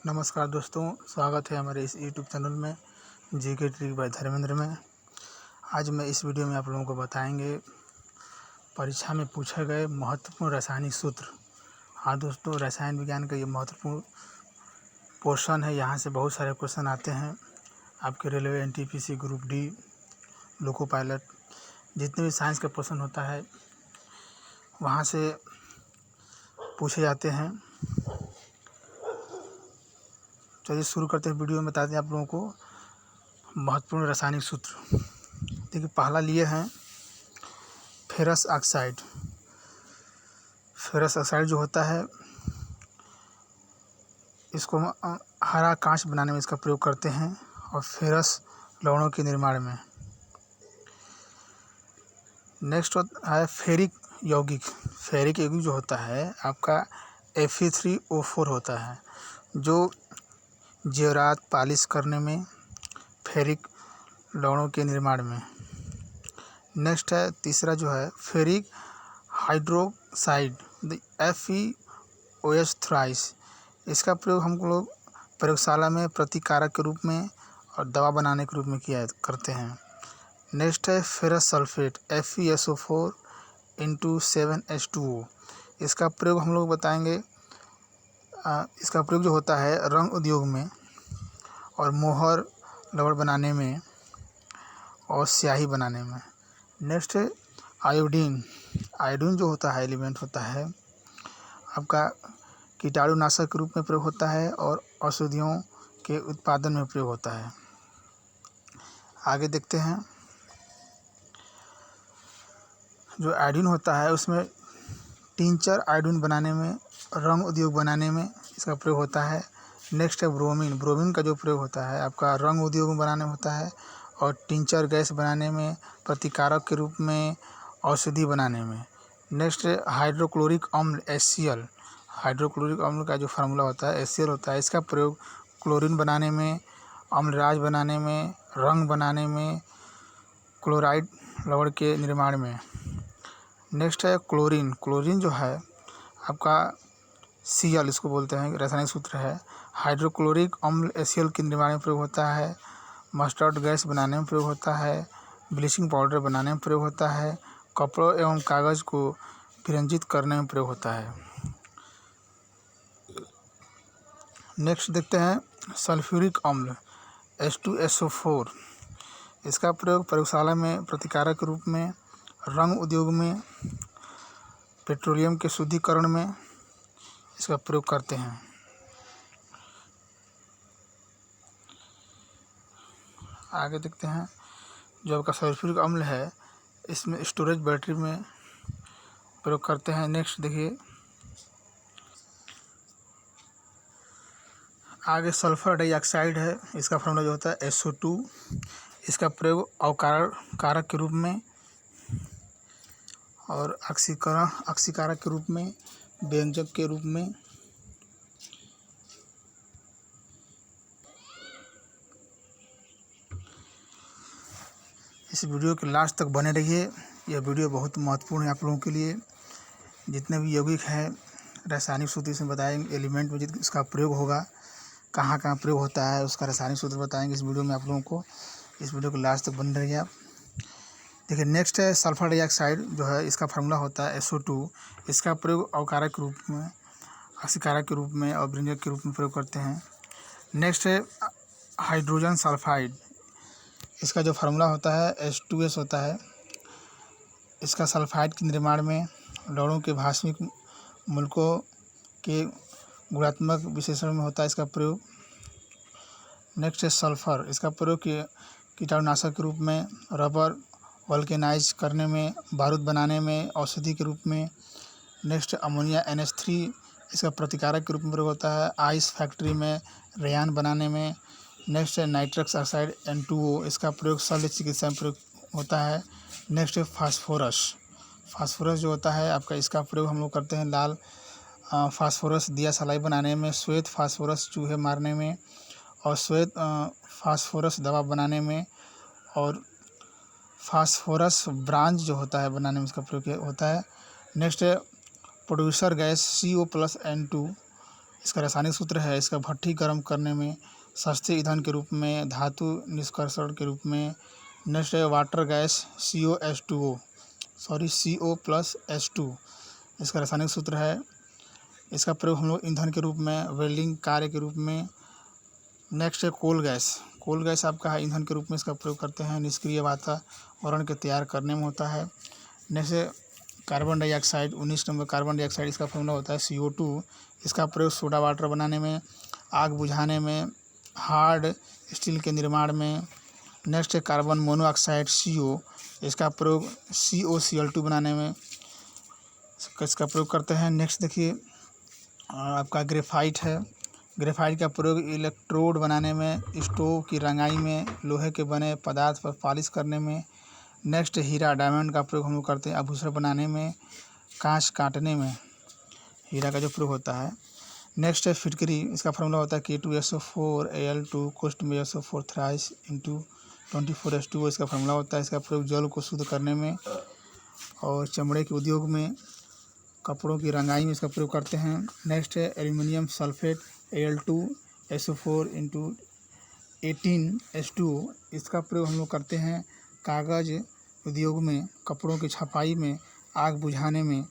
नमस्कार दोस्तों, स्वागत है हमारे इस यूट्यूब चैनल में जीके ट्रिक बाय धर्मेंद्र में। आज मैं इस वीडियो में आप लोगों को बताएंगे परीक्षा में पूछे गए महत्वपूर्ण रासायनिक सूत्र। हाँ दोस्तों, रसायन विज्ञान का ये महत्वपूर्ण पोर्शन है। यहाँ से बहुत सारे क्वेश्चन आते हैं। आपके railway, NTPC, group D, loco pilot, जितने भी साइंस का क्वेश्चन होता है वहाँ से पूछे जाते हैं। चलिए शुरू करते हैं वीडियो में। बताते हैं आप लोगों को महत्वपूर्ण रासायनिक सूत्र। देखिए, पहला लिए हैं फेरस ऑक्साइड। फेरस ऑक्साइड जो होता है, इसको हरा कांच बनाने में इसका प्रयोग करते हैं और फेरस लवणों के निर्माण में। नेक्स्ट है फेरिक यौगिक। फेरिक यौगिक जो होता है आपका Fe3O4 होता है, जो जेवरात पालिश करने में, फेरिक लवणों के निर्माण में। नेक्स्ट है तीसरा जो है फेरिक हाइड्रोक्साइड, FeOH थ्राइस। इसका प्रयोग हम लोग प्रयोगशाला में प्रतिकारक के रूप में और दवा बनाने के रूप में करते हैं। नेक्स्ट है फेरस सल्फेट, FeSO4 × 7H2O। इसका प्रयोग हम लोग बताएंगे। इसका प्रयोग जो होता है रंग उद्योग में और मोहर रबड़ बनाने में और स्याही बनाने में। नेक्स्ट है आयोडीन। आयोडीन जो होता है एलिमेंट होता है आपका कीटाणुनाशक के रूप में प्रयोग होता है और औषधियों के उत्पादन में प्रयोग होता है। आगे देखते हैं। जो आयोडीन होता है उसमें टिंचर आयोडीन बनाने में, रंग उद्योग बनाने में इसका प्रयोग होता है। नेक्स्ट है ब्रोमीन। ब्रोमीन का जो प्रयोग होता है आपका रंग उद्योग में बनाने में होता है और टिंचर गैस बनाने में, प्रतिकारक के रूप में, औषधि बनाने में। नेक्स्ट है हाइड्रोक्लोरिक अम्ल, HCl। हाइड्रोक्लोरिक अम्ल का जो फार्मूला होता है HCl होता है। इसका प्रयोग क्लोरीन बनाने में, अम्लराज बनाने में, रंग बनाने में, क्लोराइड रबड़ के निर्माण में। नेक्स्ट है क्लोरीन। क्लोरीन जो है आपका Cl इसको बोलते हैं, रासायनिक सूत्र है। हाइड्रोक्लोरिक अम्ल HCl के निर्माण में प्रयोग होता है, मस्टर्ड गैस बनाने में प्रयोग होता है, ब्लीचिंग पाउडर बनाने में प्रयोग होता है, कपड़ों एवं कागज़ को विरंजित करने में प्रयोग होता है। नेक्स्ट देखते हैं सल्फ्यूरिक अम्ल, H2SO4। इसका प्रयोग प्रयोगशाला में प्रतिकारक के रूप में, रंग उद्योग में, पेट्रोलियम के शुद्धिकरण में इसका प्रयोग करते हैं। आगे देखते हैं। जो आपका सल्फ्यूरिक अम्ल है इसमें स्टोरेज बैटरी में प्रयोग करते हैं। नेक्स्ट देखिए, आगे सल्फर डाइऑक्साइड है। इसका फॉर्मूला जो होता है SO2। इसका प्रयोग अवकारक कारक के रूप में और ऑक्सीकारक के रूप में, व्यंजक के रूप में। इस वीडियो के लास्ट तक बने रहिए। यह वीडियो बहुत महत्वपूर्ण है आप लोगों के लिए। जितने भी यौगिक हैं, रासायनिक सूत्र इसमें बताएंगे, एलिमेंट में इसका प्रयोग होगा, कहाँ कहाँ प्रयोग होता है उसका रासायनिक सूत्र बताएंगे इस वीडियो में आप लोगों को। इस वीडियो के लास्ट तक बने रहिए आप। देखिए, नेक्स्ट है सल्फर डाइऑक्साइड जो है, इसका फार्मूला होता है SO2। इसका प्रयोग अवकारक के रूप में, ऑक्सीकारक के रूप में और व्यंजक के रूप में प्रयोग करते हैं। नेक्स्ट है हाइड्रोजन सल्फाइड। इसका जो फार्मूला होता है H2S होता है। इसका सल्फाइड के निर्माण में, लवणों के भास्मिक मूलकों के गुणात्मक विशेषण में होता है इसका प्रयोग। नेक्स्ट है सल्फर। इसका प्रयोग कीटाणुनाशक के रूप में, रबर वल्केनाइज करने में, बारूद बनाने में, औषधि के रूप में। Next ammonia NH3। इसका प्रतिकारक के रूप में प्रयोग होता है, आइस फैक्ट्री में, रेयान बनाने में। नेक्स्ट है नाइट्रस ऑक्साइड N2O। इसका प्रयोग शल्य चिकित्सा में प्रयोग होता है। नेक्स्ट है फास्फोरस। फास्फोरस जो होता है आपका, इसका प्रयोग हम लोग करते हैं लाल फास्फोरस दिया सलाई बनाने में, श्वेत फास्फोरस चूहे मारने में और श्वेत फास्फोरस दवा बनाने में, और फास्फोरस ब्रांज जो होता है बनाने में इसका प्रयोग होता है। नेक्स्ट है प्रोड्यूसर गैस CO+N2। इसका रासायनिक सूत्र है, इसका भट्ठी गर्म करने में, सस्ते ईंधन के रूप में, धातु निष्कर्षण के रूप में। नेक्स्ट है वाटर गैस CO+H2, इसका रासायनिक सूत्र है। इसका प्रयोग हम लोग ईंधन के रूप में, वेल्डिंग कार्य के रूप में। नेक्स्ट है कोल गैस आपका है ईंधन के रूप में इसका प्रयोग करते हैं, निष्क्रिय वातावरण के तैयार करने में होता है। नेक्स्ट है carbon dioxide, 19 number carbon dioxide, इसका फॉर्मूला होता है CO2, इसका प्रयोग सोडा वाटर बनाने में, आग बुझाने में, हार्ड स्टील के निर्माण में। नेक्स्ट है कार्बन मोनोऑक्साइड CO, इसका प्रयोग COCl2 बनाने में इसका प्रयोग करते हैं। नेक्स्ट देखिए आपका ग्रेफाइट है, ग्रेफाइट का प्रयोग इलेक्ट्रोड बनाने में, स्टोव की रंगाई में, लोहे के बने पदार्थ पर पॉलिश करने में। नेक्स्ट हीरा डायमंड का प्रयोग हम लोग करते हैं आभूषण बनाने में, कांच काटने में हीरा का जो प्रयोग होता है। नेक्स्ट है फिटकरी, इसका फार्मूला होता है K2SO4Al2 कोष्ठ में SO4 थ्राइस इंटू 24H2O, इसका फार्मूला होता है। इसका प्रयोग जल को शुद्ध करने में और चमड़े के उद्योग में, कपड़ों की रंगाई में इसका प्रयोग करते हैं। नेक्स्ट है aluminium sulphate Al2SO4 into 18H2O, इसका प्रयोग हम लोग करते हैं कागज़ उद्योग में, कपड़ों की छपाई में, आग बुझाने में।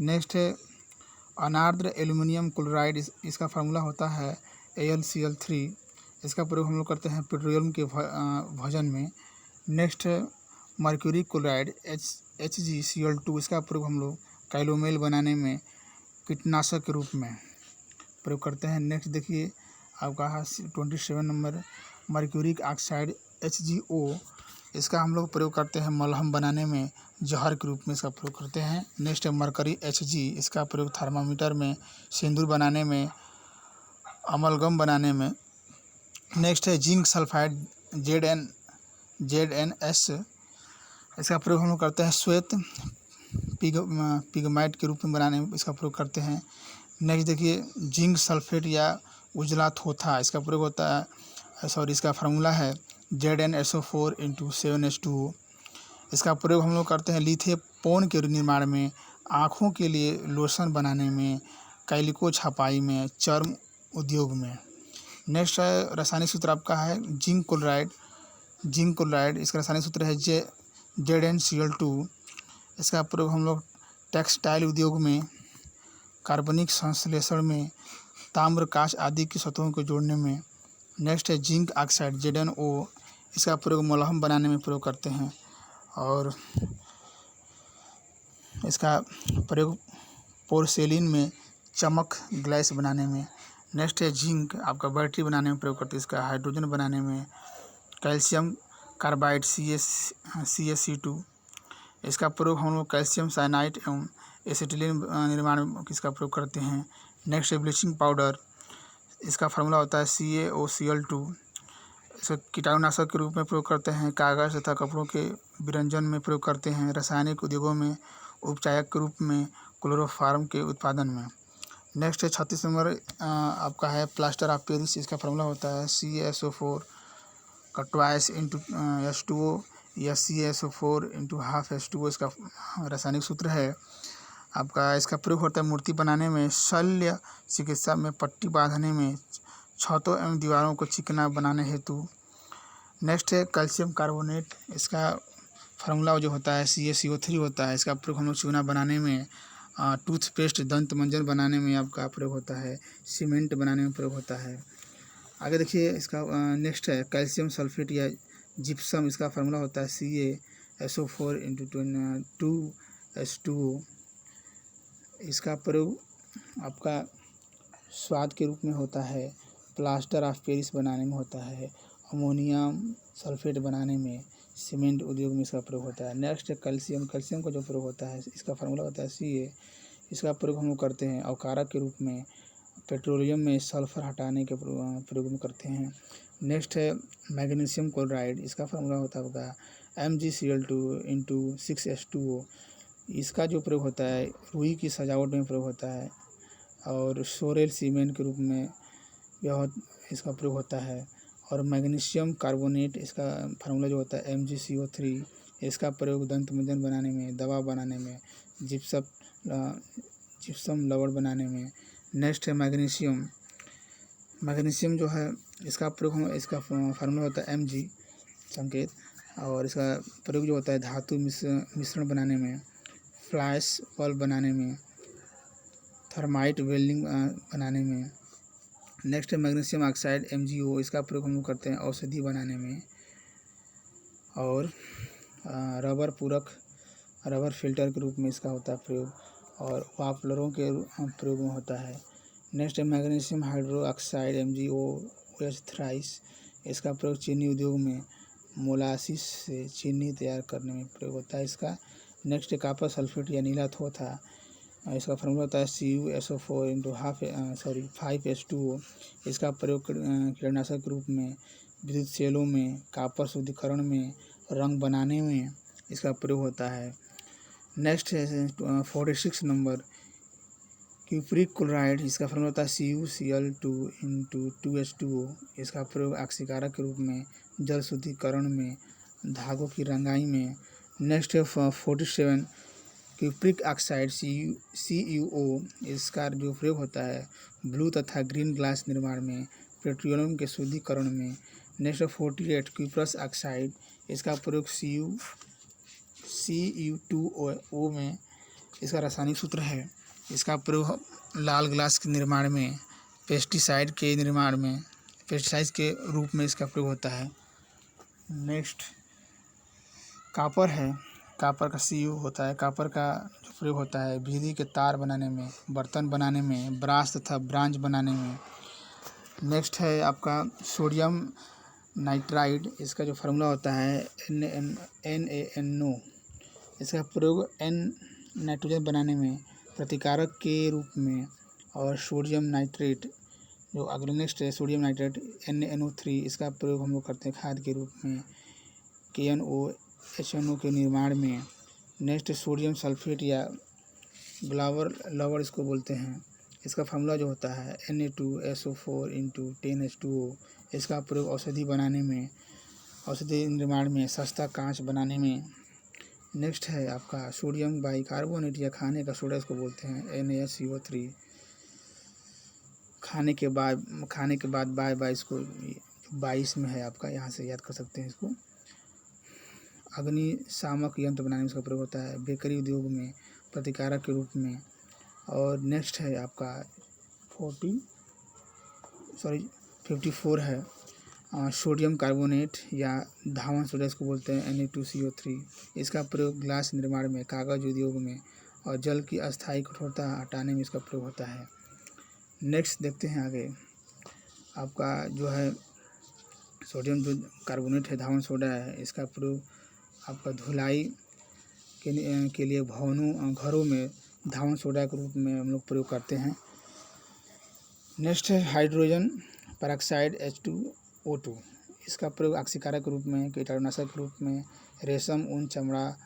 नेक्स्ट है अनार्द्र एल्यूमिनियम क्लोराइड, इसका फार्मूला होता है AlCl3, इसका प्रयोग हम लोग करते हैं पेट्रोलियम के भजन में। नेक्स्ट है मर्क्यूरी क्लोराइड HgCl2, इसका प्रयोग हम लोग कैलोमेल बनाने में, कीटनाशक के रूप में प्रयोग करते हैं। नेक्स्ट देखिए आपका 27 नंबर मर्क्यूरिक ऑक्साइड HgO, इसका हम लोग प्रयोग करते हैं मलहम बनाने में, जहर के रूप में इसका प्रयोग करते हैं। नेक्स्ट है मरकरी Hg, इसका प्रयोग थर्मामीटर में, सिंदूर बनाने में, अमलगम बनाने में। नेक्स्ट है जिंक सल्फाइड ZnS, इसका प्रयोग हम लोग करते हैं श्वेत पिगमेंट के रूप में बनाने में इसका प्रयोग करते हैं। नेक्स्ट देखिए जिंक सल्फेट या उजला थोथा, इसका प्रयोग होता है इसका फार्मूला है ZnSO4 इंटू 7H2O, इसका प्रयोग हम लोग करते हैं लिथेपोन के निर्माण में, आँखों के लिए लोशन बनाने में, कैलिको छपाई में, चर्म उद्योग में। नेक्स्ट है रासायनिक सूत्र आपका है जिंक क्लोराइड, इसका रासायनिक सूत्र है ZnCl2, इसका प्रयोग हम लोग टेक्सटाइल उद्योग में, कार्बनिक संश्लेषण में, ताम्र कांच आदि की सतहों को जोड़ने में। नेक्स्ट है जिंक ऑक्साइड ZnO, इसका प्रयोग मलहम बनाने में प्रयोग करते हैं और इसका प्रयोग पोर्सेलिन में, चमक ग्लास बनाने में। नेक्स्ट है जिंक आपका बैटरी बनाने में प्रयोग करते हैं, इसका हाइड्रोजन बनाने में। कैल्शियम कार्बाइड CaC2, इसका प्रयोग हम लोग कैल्शियम साइनाइड एवं एसिटिलीन निर्माण में इसका प्रयोग करते हैं। नेक्स्ट है ब्लीचिंग पाउडर, इसका फार्मूला होता है CaOCl2, इसका कीटाणुनाशक के रूप में प्रयोग करते हैं, कागज़ तथा कपड़ों के विरंजन में प्रयोग करते हैं, रासायनिक उद्योगों में उपचायक के रूप में, क्लोरोफार्म के उत्पादन में। नेक्स्ट है 36 नंबर आपका है प्लास्टर ऑफ पेरिस, इसका फार्मूला होता है CaSO4 का ट्वाइस इंटू H2O या CaSO4 इंटू हाफ H2O, इसका रासायनिक सूत्र है आपका। इसका प्रयोग होता है मूर्ति बनाने में, शल्य चिकित्सा में, पट्टी बांधने में, छतों एवं दीवारों को चिकना बनाने हेतु। नेक्स्ट है कैल्शियम कार्बोनेट, इसका फार्मूला जो होता है CaCO3 होता है, इसका प्रयोग हम लोग चूना बनाने में, टूथपेस्ट दंत मंजन बनाने में आपका प्रयोग होता है, सीमेंट बनाने में प्रयोग होता है। आगे देखिए इसका नेक्स्ट है कैल्शियम सल्फेट या जिप्सम, इसका फार्मूला होता है CaSO4 इंटू 2H2O, इसका प्रयोग आपका स्वाद के रूप में होता है, प्लास्टर ऑफ पेरिस बनाने में होता है, अमोनियम सल्फेट बनाने में, सीमेंट उद्योग में इसका प्रयोग होता है। नेक्स्ट है कैल्शियम का जो प्रयोग होता है, इसका फार्मूला होता है Ca, इसका प्रयोग हम लोग करते हैं अवकारक के रूप में, पेट्रोलियम में सल्फर हटाने के प्रयोग में करते हैं। नेक्स्ट है मैग्नीशियम क्लोराइड, इसका फार्मूला होता होगा MgCl2 इंटू 6H2O, इसका जो प्रयोग होता है रुई की सजावट में प्रयोग होता है और सोरेल सीमेंट के रूप में यह इसका प्रयोग होता है। और मैग्नीशियम कार्बोनेट, इसका फार्मूला जो होता है MgCO3, इसका प्रयोग दंत मंजन बनाने में, दवा बनाने में, जिप्सम रबड़ बनाने में, नेक्स्ट है मैग्नीशियम। मैग्नीशियम जो है इसका प्रयोग इसका फार्मूला होता है Mg संकेत, और इसका प्रयोग जो होता है धातु मिश्रण बनाने में, फ्लैश बल्ब बनाने में, थर्माइट वेल्डिंग बनाने में। नेक्स्ट है मैग्नीशियम ऑक्साइड MgO, इसका प्रयोग हम लोग करते हैं औषधि बनाने में, और रबर पूरक, रबर फिल्टर के रूप में इसका होता है प्रयोग, और पॉपुलरों के प्रयोग में होता है। नेक्स्ट है magnesium hydro oxide MgOH thrice, इसका प्रयोग चीनी उद्योग में मोलासिस से चीनी तैयार करने में प्रयोग होता है इसका। नेक्स्ट है कॉपर सल्फेट या नीला थोथा, इसका फार्मूला होता है CuSO4 5H2O, इसका प्रयोग कीटनाशक के रूप में, विद्युत सेलों में, कॉपर शुद्धिकरण में, रंग बनाने में इसका प्रयोग होता है। नेक्स्ट है 46 नंबर क्यूप्रिक क्लोराइड, इसका फार्मूला होता है CuCl2 इसका प्रयोग ऑक्सीकारक के रूप में, जल शुद्धिकरण में, धागों की रंगाई में। नेक्स्ट है 47 क्यूप्रिक ऑक्साइड CuO, इसका जो प्रयोग होता है ब्लू तथा ग्रीन ग्लास निर्माण में, पेट्रोलियम के शुद्धिकरण में। नेक्स्ट 48 क्यूप्रस ऑक्साइड, इसका प्रयोग Cu2O में, इसका रासायनिक सूत्र है। इसका प्रयोग लाल ग्लास के निर्माण में, पेस्टिसाइड के निर्माण में, पेस्टिसाइड के रूप में इसका प्रयोग होता है। नेक्स्ट कॉपर है, कॉपर का Cu होता है। कॉपर का जो प्रयोग होता है बिजली के तार बनाने में, बर्तन बनाने में, ब्रास तथा ब्रांज बनाने में। नेक्स्ट है आपका सोडियम नाइट्राइड, इसका जो फार्मूला होता है NaNO, इसका प्रयोग नाइट्रोजन बनाने में, प्रतिकारक के रूप में, और सोडियम नाइट्रेट जो अगले नेक्स्ट है सोडियम नाइट्रेट NaNO3, इसका प्रयोग हम लोग करते हैं खाद के रूप में, KNOHNO के निर्माण में। नेक्स्ट सोडियम सल्फेट या ग्लावर लवर इसको बोलते हैं, इसका फार्मूला जो होता है Na2SO4 इसका प्रयोग औषधि बनाने में, औषधि निर्माण में, सस्ता कांच बनाने में। नेक्स्ट है आपका सोडियम बाइकार्बोनेट या खाने का सोडा इसको बोलते हैं NaCO3, खाने के बाद बाय इसको 22 में है आपका, यहाँ से याद कर सकते हैं इसको। अग्निशामक यंत्र बनाने में इसका प्रयोग होता है, बेकरी उद्योग में, प्रतिकारक के रूप में। और नेक्स्ट है आपका 54 है सोडियम कार्बोनेट या धावन सोडा इसको बोलते हैं Na2CO3, इसका प्रयोग ग्लास निर्माण में, कागज उद्योग में, और जल की अस्थायी कठोरता हटाने में इसका प्रयोग होता है। नेक्स्ट देखते हैं आगे आपका जो है सोडियम जो कार्बोनेट है, धावन सोडा है, इसका प्रयोग आपका धुलाई के लिए भवनों घरों में धावन सोडा के रूप में हम लोग प्रयोग करते हैं। नेक्स्ट है हाइड्रोजन पेरोक्साइड H2O2, इसका प्रयोग ऑक्सीकारक के रूप में, कीटाणुनाशक के रूप में, रेशम, ऊन, चमड़ा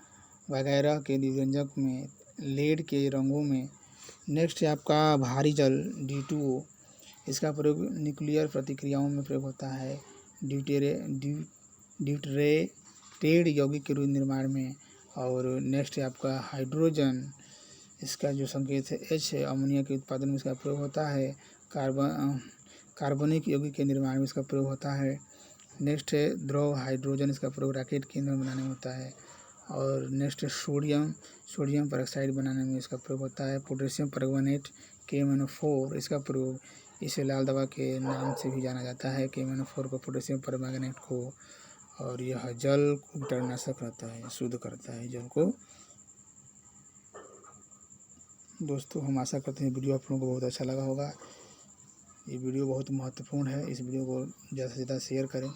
वगैरह के व्यंजक में, लेड के रंगों में। नेक्स्ट है आपका भारी जल D2O, इसका प्रयोग न्यूक्लियर प्रतिक्रियाओं में प्रयोग होता है, ड्यूटेरेटेड यौगिक के रूप निर्माण में। और नेक्स्ट है आपका हाइड्रोजन, इसका जो संकेत है H है, अमोनिया के उत्पादन में इसका प्रयोग होता है, कार्बनिक यौगिक के निर्माण में इसका प्रयोग होता है। नेक्स्ट है द्रव हाइड्रोजन, इसका प्रयोग रॉकेट के ईंधन बनाने में होता है। और नेक्स्ट है सोडियम पेरोक्साइड बनाने में इसका प्रयोग होता है। पोटेशियम परमंगनेट KMnO4, इसका प्रयोग इसे लाल दवा के नाम से भी जाना जाता है, KMnO4 को, पोटेशियम परमंगनेट को। और यह जल को कीटाणुनाशक रहता है, शुद्ध करता है जल को। दोस्तों हम आशा करते हैं वीडियो आप लोगों को बहुत अच्छा लगा होगा। ये वीडियो बहुत महत्वपूर्ण है, इस वीडियो को ज़्यादा से ज़्यादा शेयर करें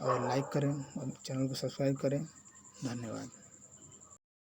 और लाइक करें और चैनल को सब्सक्राइब करें। धन्यवाद।